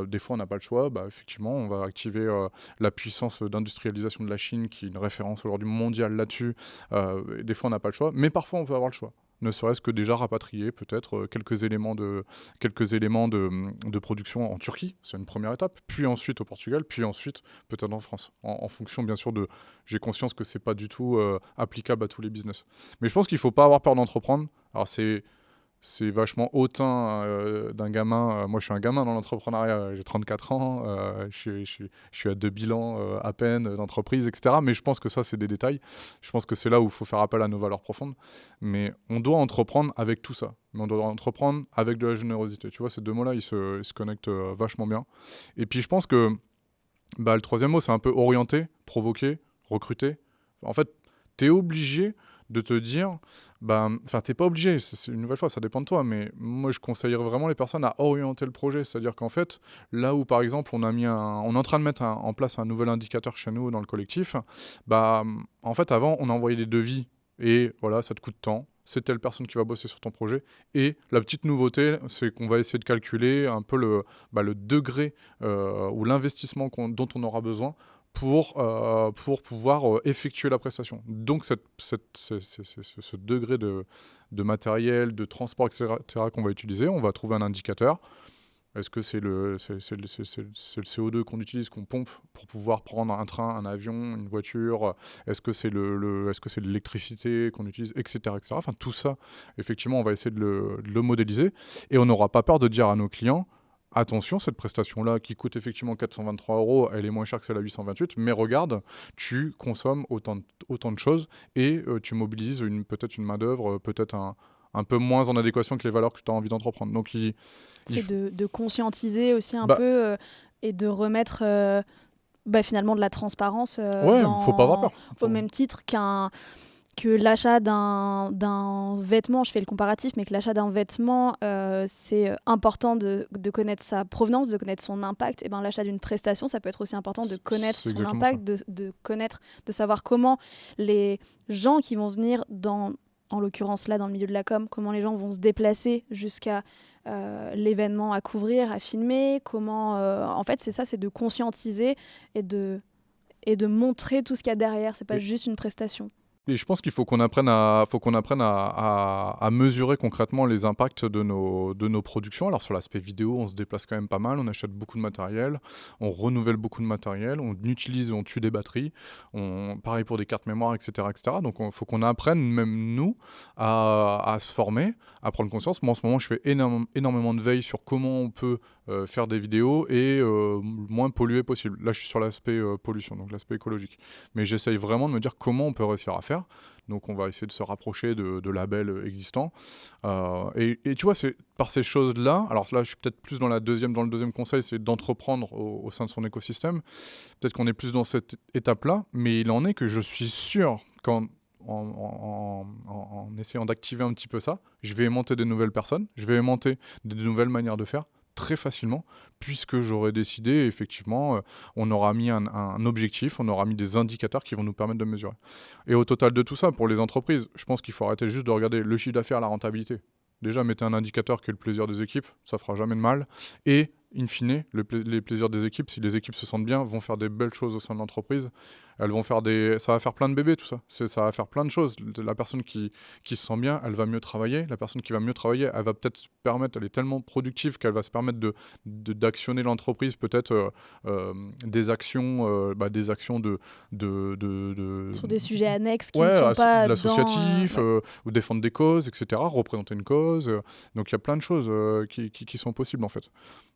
S2: Des fois, on n'a pas le choix. Effectivement, on va activer la puissance d'industrialisation de la Chine, qui est une référence aujourd'hui mondiale là-dessus. Des fois, on n'a pas le choix, mais parfois, on peut avoir le choix. Ne serait-ce que déjà rapatrier peut-être quelques éléments de production en Turquie, c'est une première étape, puis ensuite au Portugal, puis ensuite peut-être en France, en fonction bien sûr de... J'ai conscience que c'est pas du tout applicable à tous les business. Mais je pense qu'il faut pas avoir peur d'entreprendre. Alors c'est vachement hautain d'un gamin. Moi, je suis un gamin dans l'entrepreneuriat, j'ai 34 ans, je suis à 2 bilans à peine d'entreprise, etc. Mais je pense que ça, c'est des détails. Je pense que c'est là où il faut faire appel à nos valeurs profondes. Mais on doit entreprendre avec tout ça. Mais on doit entreprendre avec de la générosité. Tu vois, ces deux mots-là, ils se connectent vachement bien. Et puis, je pense que le troisième mot, c'est un peu orienter, provoquer, recruter. En fait, tu es obligé de te dire, t'es pas obligé, c'est une nouvelle fois, ça dépend de toi, mais moi je conseillerais vraiment les personnes à orienter le projet, c'est-à-dire qu'en fait, là où par exemple on est en train de mettre en place un nouvel indicateur chez nous dans le collectif, en fait avant on envoyait des devis et voilà, ça te coûte tant, c'est telle personne qui va bosser sur ton projet, et la petite nouveauté, c'est qu'on va essayer de calculer un peu le degré ou l'investissement dont on aura besoin pour pouvoir effectuer la prestation. Donc ce degré de matériel, de transport, etc. qu'on va utiliser, on va trouver un indicateur. Est-ce que c'est le CO2 qu'on utilise, qu'on pompe pour pouvoir prendre un train, un avion, une voiture? Est-ce que c'est l'électricité qu'on utilise, etc., etc. Enfin, tout ça, effectivement, on va essayer de le modéliser. Et on n'aura pas peur de dire à nos clients, attention, cette prestation-là qui coûte effectivement 423 €, elle est moins chère que celle à 828, mais regarde, tu consommes autant de choses et tu mobilises peut-être une main-d'œuvre, peut-être un peu moins en adéquation avec les valeurs que tu as envie d'entreprendre. Donc,
S1: c'est de conscientiser aussi un
S2: bah,
S1: peu et de remettre finalement de la transparence
S2: ouais, faut pas avoir peur.
S1: au même titre que l'achat d'un vêtement, je fais le comparatif, mais que l'achat d'un vêtement, c'est important de connaître sa provenance, de connaître son impact. Et ben, l'achat d'une prestation, ça peut être aussi important de connaître
S2: C'est
S1: son
S2: exactement
S1: impact, de connaître, de savoir comment les gens qui vont venir en l'occurrence là, dans le milieu de la com, comment les gens vont se déplacer jusqu'à l'événement à couvrir, à filmer, comment... en fait, c'est ça, c'est de conscientiser et de montrer tout ce qu'il y a derrière. C'est pas juste une prestation.
S2: Et je pense qu'il faut qu'on apprenne à mesurer concrètement les impacts de nos productions. Alors sur l'aspect vidéo, on se déplace quand même pas mal, on achète beaucoup de matériel, on renouvelle beaucoup de matériel, on tue des batteries, pareil pour des cartes mémoire, etc. etc. Donc il faut qu'on apprenne, même nous, à se former, à prendre conscience. Moi en ce moment, je fais énormément de veille sur comment on peut faire des vidéos et le moins polluer possible. Là, je suis sur l'aspect pollution, donc l'aspect écologique. Mais j'essaye vraiment de me dire comment on peut réussir à faire. Donc on va essayer de se rapprocher de labels existants. Et tu vois, c'est par ces choses-là, alors là je suis peut-être plus dans le deuxième conseil, c'est d'entreprendre au sein de son écosystème. Peut-être qu'on est plus dans cette étape-là, mais il en est que je suis sûr en essayant d'activer un petit peu ça, je vais aimanter des nouvelles personnes, je vais aimanter des nouvelles manières de faire, très facilement, puisque j'aurais décidé, effectivement, on aura mis un objectif, on aura mis des indicateurs qui vont nous permettre de mesurer. Et au total de tout ça, pour les entreprises, je pense qu'il faut arrêter juste de regarder le chiffre d'affaires, la rentabilité. Déjà, mettez un indicateur qui est le plaisir des équipes, ça fera jamais de mal. Et, in fine, les plaisirs des équipes, si les équipes se sentent bien, vont faire des belles choses au sein de l'entreprise. Ça va faire plein de bébés, tout ça. Ça va faire plein de choses. La personne qui se sent bien, elle va mieux travailler. La personne qui va mieux travailler, elle va peut-être se permettre, elle est tellement productive qu'elle va se permettre d'actionner l'entreprise, peut-être des actions
S1: Sur des sujets annexes qui
S2: ouais,
S1: ne sont pas
S2: de l'associatif,
S1: ouais.
S2: ou défendre des causes, etc., représenter une cause. Donc il y a plein de choses qui sont possibles en fait.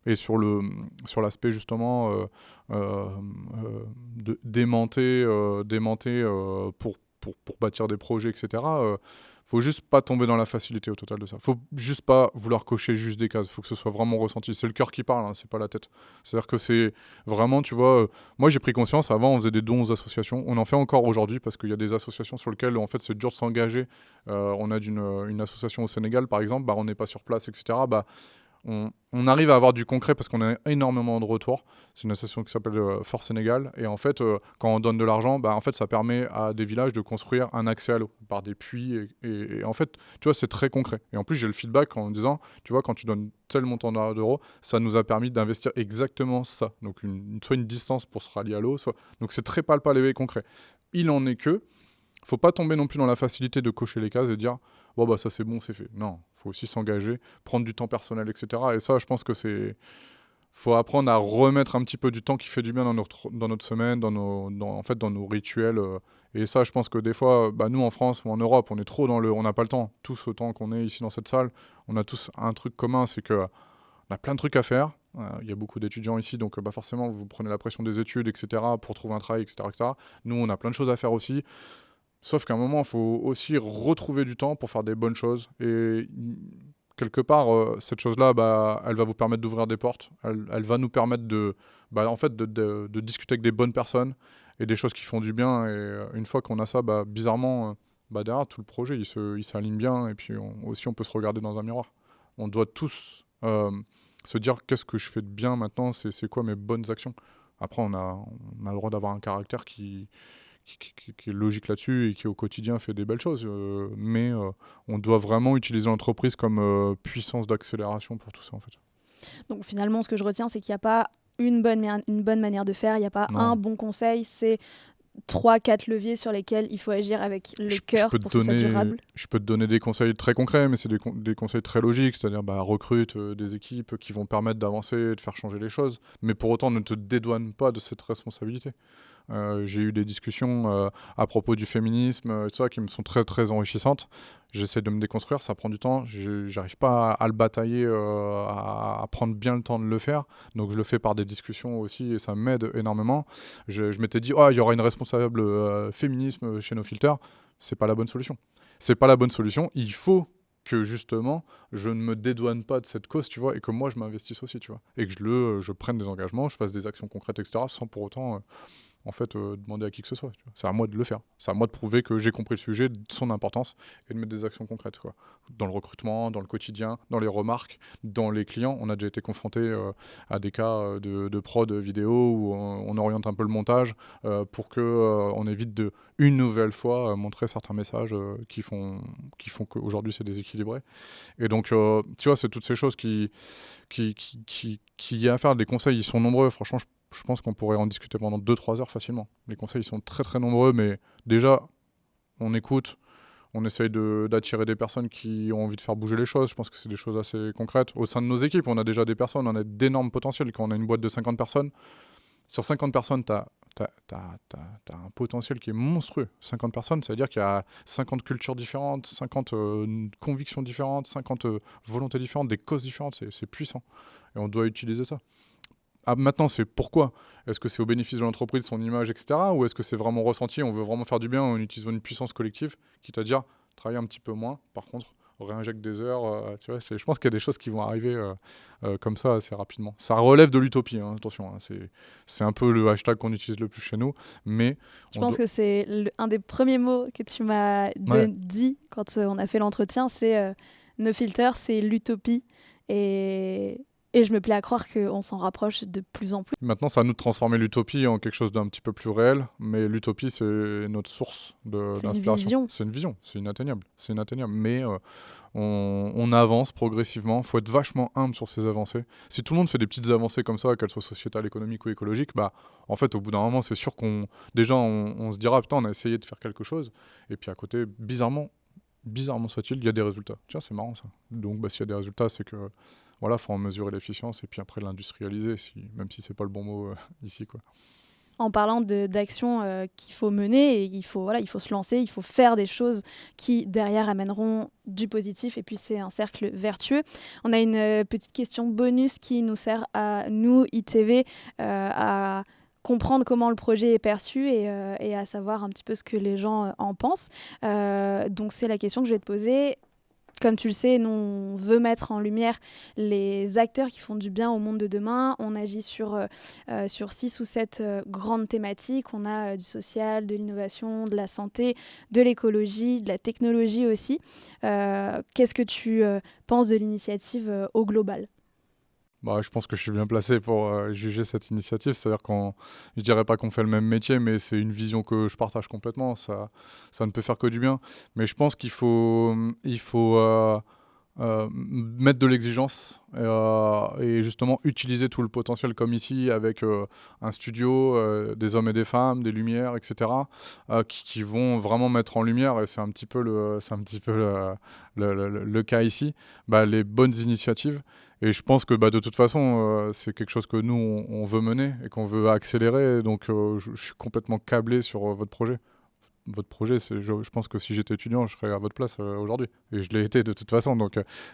S2: Et sur l'aspect justement d'aimanter pour bâtir des projets, etc., faut juste pas tomber dans la facilité au total de ça. Faut juste pas vouloir cocher juste des cases. Faut que ce soit vraiment ressenti. C'est le cœur qui parle, hein, c'est pas la tête. C'est-à-dire que c'est vraiment, tu vois, moi j'ai pris conscience, avant on faisait des dons aux associations. On en fait encore aujourd'hui parce qu'il y a des associations sur lesquelles en fait c'est dur de s'engager. On a une association au Sénégal par exemple, on n'est pas sur place, etc. On arrive à avoir du concret parce qu'on a énormément de retours. C'est une association qui s'appelle Force Sénégal. Et en fait, quand on donne de l'argent, en fait, ça permet à des villages de construire un accès à l'eau par des puits. Et en fait, tu vois, c'est très concret. Et en plus, j'ai le feedback en me disant, tu vois, quand tu donnes tel montant d'euros, ça nous a permis d'investir exactement ça. Donc, soit une distance pour se rallier à l'eau, soit... Donc, c'est très palpable et concret. Il en est que, faut pas tomber non plus dans la facilité de cocher les cases et dire bon ça c'est bon, c'est fait. Non, faut aussi s'engager, prendre du temps personnel, etc. Et ça, je pense que faut apprendre à remettre un petit peu du temps qui fait du bien dans notre semaine, dans nos rituels. Et ça, je pense que des fois, nous en France ou en Europe, on est trop on n'a pas le temps. Tous autant qu'on est ici dans cette salle, on a tous un truc commun, c'est que on a plein de trucs à faire. Il y a beaucoup d'étudiants ici, donc forcément, vous prenez la pression des études, etc., pour trouver un travail, etc., etc. Nous, on a plein de choses à faire aussi. Sauf qu'à un moment, il faut aussi retrouver du temps pour faire des bonnes choses. Et quelque part, cette chose-là, elle va vous permettre d'ouvrir des portes. Elle va nous permettre de discuter avec des bonnes personnes et des choses qui font du bien. Et une fois qu'on a ça, bizarrement, derrière, tout le projet, il s'aligne bien. Et puis aussi, on peut se regarder dans un miroir. On doit tous se dire qu'est-ce que je fais de bien maintenant, c'est quoi mes bonnes actions. Après, on a le droit d'avoir un caractère qui est logique là-dessus et qui au quotidien fait des belles choses. Mais on doit vraiment utiliser l'entreprise comme puissance d'accélération pour tout ça en fait.
S1: Donc finalement, ce que je retiens, c'est qu'il n'y a pas une bonne manière de faire, il n'y a pas un bon conseil, c'est 3-4 leviers sur lesquels il faut agir avec le cœur pour que ce soit durable.
S2: Je peux te donner des conseils très concrets, mais c'est des conseils très logiques, c'est-à-dire recrute des équipes qui vont permettre d'avancer, de faire changer les choses, mais pour autant ne te dédouane pas de cette responsabilité. J'ai eu des discussions à propos du féminisme, tout ça, qui me sont très très enrichissantes. J'essaie de me déconstruire, ça prend du temps, j'arrive pas à le batailler, à prendre bien le temps de le faire, donc je le fais par des discussions aussi et ça m'aide énormément. Je m'étais dit, il y aura une responsable féminisme chez NoFilter, c'est pas la bonne solution. C'est pas la bonne solution, il faut que justement je ne me dédouane pas de cette cause, tu vois, et que moi je m'investisse aussi, tu vois, et que je prenne des engagements, je fasse des actions concrètes, etc., sans pour autant demander à qui que ce soit. Tu vois. C'est à moi de le faire. C'est à moi de prouver que j'ai compris le sujet, son importance, et de mettre des actions concrètes. Quoi. Dans le recrutement, dans le quotidien, dans les remarques, dans les clients. On a déjà été confronté à des cas de prod vidéo où on oriente un peu le montage pour qu'on évite de, une nouvelle fois, montrer certains messages qui font qu'aujourd'hui c'est déséquilibré. Et donc, tu vois, c'est toutes ces choses qui y a à faire. Des conseils, ils sont nombreux. Franchement, je pense qu'on pourrait en discuter pendant 2-3 heures facilement. Les conseils sont très très nombreux, mais déjà, on écoute, on essaye d'attirer des personnes qui ont envie de faire bouger les choses. Je pense que c'est des choses assez concrètes. Au sein de nos équipes, on a déjà des personnes, on a d'énormes potentiels. Quand on a une boîte de 50 personnes, sur 50 personnes, t'as un potentiel qui est monstrueux. 50 personnes, ça veut dire qu'il y a 50 cultures différentes, 50 convictions différentes, 50 volontés différentes, des causes différentes. C'est puissant. Et on doit utiliser ça. Maintenant, c'est pourquoi. Est-ce que c'est au bénéfice de l'entreprise, son image, etc. Ou est-ce que c'est vraiment ressenti, on veut vraiment faire du bien, on utilise une puissance collective, quitte à dire, travailler un petit peu moins, par contre, on réinjecte des heures. Tu vois, je pense qu'il y a des choses qui vont arriver comme ça assez rapidement. Ça relève de l'utopie, hein, attention. Hein, c'est un peu le hashtag qu'on utilise le plus chez nous. Mais
S1: je pense que c'est un des premiers mots que tu m'as dit quand on a fait l'entretien, c'est NoFilter, c'est l'utopie. Et Et je me plais à croire qu'on s'en rapproche de plus en plus.
S2: Maintenant, c'est à nous de transformer l'utopie en quelque chose d'un petit peu plus réel, mais l'utopie, c'est notre source
S1: C'est une
S2: d'inspiration.
S1: vision.
S2: C'est une vision, c'est inatteignable. Mais on avance progressivement. Il faut être vachement humble sur ces avancées. Si tout le monde fait des petites avancées comme ça, qu'elles soient sociétales, économiques ou écologiques, bah, en fait, au bout d'un moment, c'est sûr on se dira, putain, on a essayé de faire quelque chose. Et puis à côté, bizarrement soit-il, il y a des résultats. Tiens, c'est marrant ça. Donc, s'il y a des résultats, c'est que voilà, faut en mesurer l'efficience et puis après l'industrialiser, même si c'est pas le bon mot ici, quoi.
S1: En parlant d'actions qu'il faut mener, et il faut se lancer, il faut faire des choses qui, derrière, amèneront du positif. Et puis, c'est un cercle vertueux. On a une petite question bonus qui nous sert à nous, ITV, à comprendre comment le projet est perçu et à savoir un petit peu ce que les gens en pensent. Donc, c'est la question que je vais te poser. Comme tu le sais, nous, on veut mettre en lumière les acteurs qui font du bien au monde de demain. On agit sur 6 ou 7 grandes thématiques. On a du social, de l'innovation, de la santé, de l'écologie, de la technologie aussi. Qu'est-ce que tu penses de l'initiative au global ?
S2: Je pense que je suis bien placé pour juger cette initiative. C'est-à-dire je dirais pas qu'on fait le même métier, mais c'est une vision que je partage complètement. Ça ne peut faire que du bien. Mais je pense qu'il faut mettre de l'exigence et justement utiliser tout le potentiel comme ici avec un studio, des hommes et des femmes, des lumières, etc. Qui vont vraiment mettre en lumière, et c'est un petit peu le cas ici, les bonnes initiatives. Et je pense que de toute façon, c'est quelque chose que nous, on veut mener et qu'on veut accélérer. Donc je suis complètement câblé sur votre projet. Votre projet, je pense que si j'étais étudiant, je serais à votre place aujourd'hui. Et je l'ai été de toute façon,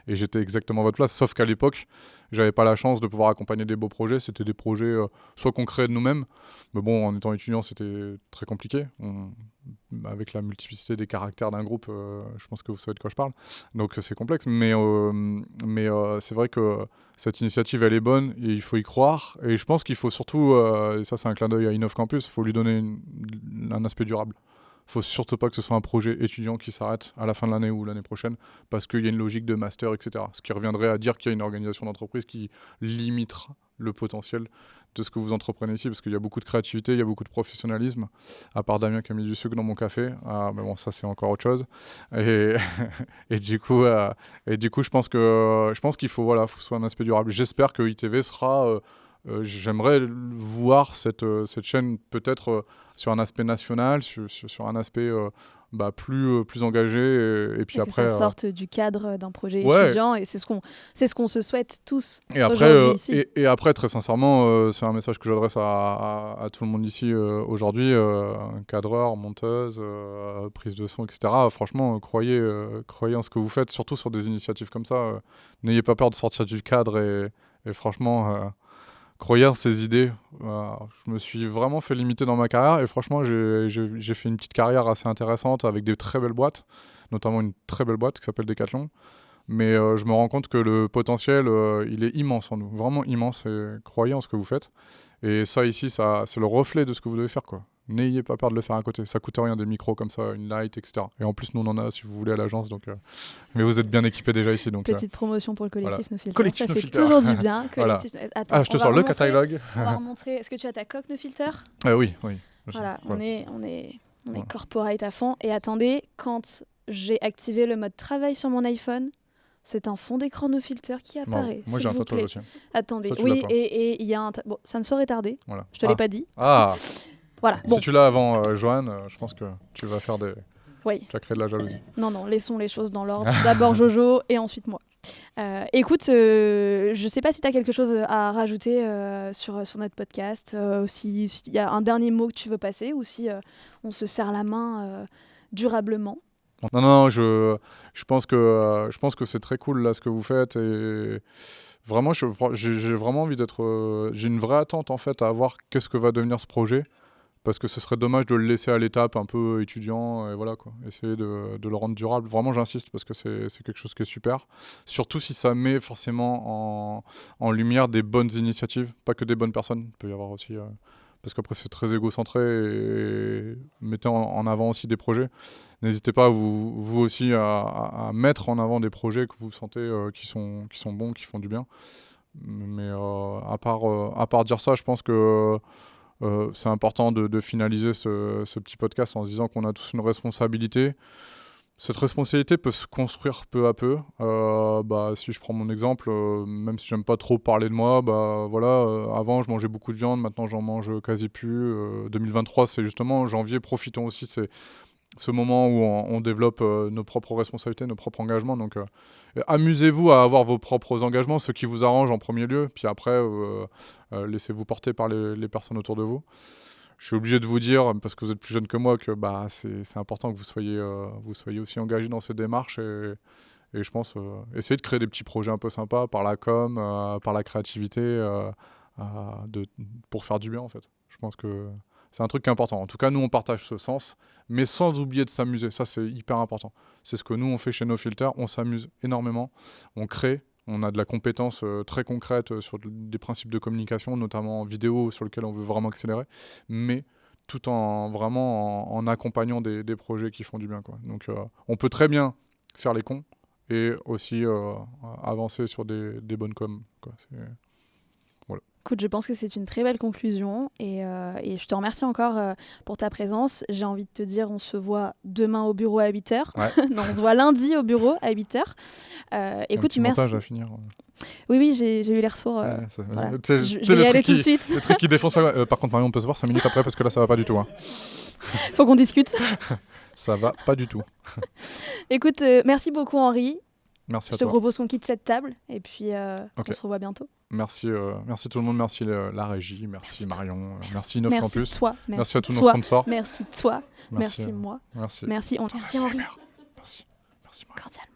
S2: et j'étais exactement à votre place. Sauf qu'à l'époque, j'avais pas la chance de pouvoir accompagner des beaux projets. C'était des projets soit qu'on créait de nous-mêmes, mais bon, en étant étudiant, c'était très compliqué. Avec la multiplicité des caractères d'un groupe, je pense que vous savez de quoi je parle. Donc c'est complexe, mais c'est vrai que cette initiative, elle est bonne et il faut y croire. Et je pense qu'il faut surtout, et ça c'est un clin d'œil à Innov Campus, il faut lui donner un aspect durable. Il ne faut surtout pas que ce soit un projet étudiant qui s'arrête à la fin de l'année ou l'année prochaine parce qu'il y a une logique de master, etc. Ce qui reviendrait à dire qu'il y a une organisation d'entreprise qui limitera le potentiel de ce que vous entreprenez ici, parce qu'il y a beaucoup de créativité, il y a beaucoup de professionnalisme, à part Damien qui a mis du sucre dans mon café. Mais bon, ça c'est encore autre chose. Et du coup, je pense qu'il faut que ce soit un aspect durable. J'espère que ITV sera... j'aimerais voir cette chaîne peut-être sur un aspect national, sur un aspect plus engagé. Et puis
S1: et
S2: après,
S1: que ça sorte du cadre d'un projet
S2: ouais.
S1: étudiant. Et c'est ce qu'on se souhaite tous
S2: et après,
S1: aujourd'hui ici.
S2: Et après, très sincèrement, c'est un message que j'adresse à tout le monde ici aujourd'hui, cadreur, monteuse, prise de son, etc. Franchement, croyez en ce que vous faites, surtout sur des initiatives comme ça. N'ayez pas peur de sortir du cadre et franchement... croyez en ces idées. Je me suis vraiment fait limiter dans ma carrière et franchement, j'ai fait une petite carrière assez intéressante avec des très belles boîtes, notamment une très belle boîte qui s'appelle Decathlon. Mais je me rends compte que le potentiel, il est immense en nous, vraiment immense. Et croyez en ce que vous faites. Et ça, ici, c'est le reflet de ce que vous devez faire, quoi. N'ayez pas peur de le faire à côté. Ça coûte rien, des micros comme ça, une light, etc. Et en plus, nous, on en a si vous voulez à l'agence. Mais vous êtes bien équipés déjà ici.
S1: Petite promotion pour le collectif
S2: voilà.
S1: No Filter.
S2: Collectif
S1: ça
S2: No
S1: fait
S2: Filter.
S1: toujours du bien. Collectif...
S2: Voilà.
S1: Attends,
S2: je te sors le catalogue.
S1: On va remontrer. Est-ce que tu as ta coque No Filter ?
S2: Oui.
S1: Voilà, on est corporate à fond. Et attendez, quand j'ai activé le mode travail sur mon iPhone, c'est un fond d'écran No Filter qui apparaît.
S2: Moi, j'ai un tatouage aussi.
S1: Attendez,
S2: ça,
S1: oui, et il y a un... Bon, ça ne saurait tarder.
S2: Voilà.
S1: Je te l'ai pas dit.
S2: Ah.
S1: Voilà.
S2: Si tu l'as avant Joanne, je pense que tu vas faire des...
S1: Oui.
S2: Tu vas créer de la jalousie.
S1: Non, laissons les choses dans l'ordre. D'abord Jojo et ensuite moi. Écoute, je sais pas si tu as quelque chose à rajouter sur notre podcast, s'il y a un dernier mot que tu veux passer ou si on se serre la main durablement.
S2: Non, je pense que c'est très cool là ce que vous faites et vraiment j'ai vraiment envie d'être j'ai une vraie attente en fait à voir qu'est-ce que va devenir ce projet parce que ce serait dommage de le laisser à l'étape un peu étudiant et voilà quoi, essayer de le rendre durable. Vraiment j'insiste parce que c'est quelque chose qui est super, surtout si ça met forcément en lumière des bonnes initiatives, pas que des bonnes personnes, il peut y avoir aussi parce qu'après c'est très égocentré et mettez en avant aussi des projets. N'hésitez pas vous aussi à mettre en avant des projets que vous sentez qui sont bons, qui font du bien. Mais à part dire ça, je pense que c'est important de finaliser ce petit podcast en se disant qu'on a tous une responsabilité. Cette responsabilité peut se construire peu à peu. Si je prends mon exemple, même si j'aime pas trop parler de moi, avant je mangeais beaucoup de viande, maintenant j'en mange quasi plus. 2023, c'est justement janvier, profitons aussi, c'est ce moment où on développe nos propres responsabilités, nos propres engagements. Donc amusez-vous à avoir vos propres engagements, ceux qui vous arrangent en premier lieu, puis après laissez-vous porter par les personnes autour de vous. Je suis obligé de vous dire, parce que vous êtes plus jeune que moi, que c'est important que vous soyez aussi engagé dans ces démarches et je pense essayer de créer des petits projets un peu sympas par la com, par la créativité, pour faire du bien en fait. Je pense que c'est un truc qui est important. En tout cas, nous, on partage ce sens, mais sans oublier de s'amuser. Ça, c'est hyper important. C'est ce que nous, on fait chez No Filter. On s'amuse énormément. On crée. On a de la compétence très concrète sur des principes de communication, notamment en vidéo, sur lesquels on veut vraiment accélérer, mais tout en accompagnant des projets qui font du bien, quoi. Donc, on peut très bien faire les cons et aussi avancer sur des bonnes coms, quoi. Voilà.
S1: Écoute, je pense que c'est une très belle conclusion et je te remercie encore pour ta présence. J'ai envie de te dire, on se voit demain au bureau à 8h.
S2: Ouais.
S1: Non, on se voit lundi au bureau à 8h. Écoute,
S2: un petit
S1: merci.
S2: montage à finir.
S1: Oui, j'ai eu les retours.
S2: Voilà.
S1: Je vais y aller tout de suite.
S2: Le truc qui défonce. Par contre, Marion, on peut se voir 5 minutes après parce que là, ça va pas du tout. Hein.
S1: Faut qu'on discute.
S2: Ça va pas du tout.
S1: Écoute, merci beaucoup Henri.
S2: Merci à
S1: toi. Je te propose qu'on quitte cette table et puis
S2: okay.
S1: on se revoit bientôt.
S2: Merci tout le monde, merci la régie, merci Marion, merci Innov Campus.
S1: Toi,
S2: merci à tous nos sponsors.
S1: Merci toi, merci moi.
S2: Merci
S1: Merci Henri.
S2: Merci Marion.
S1: Cordialement.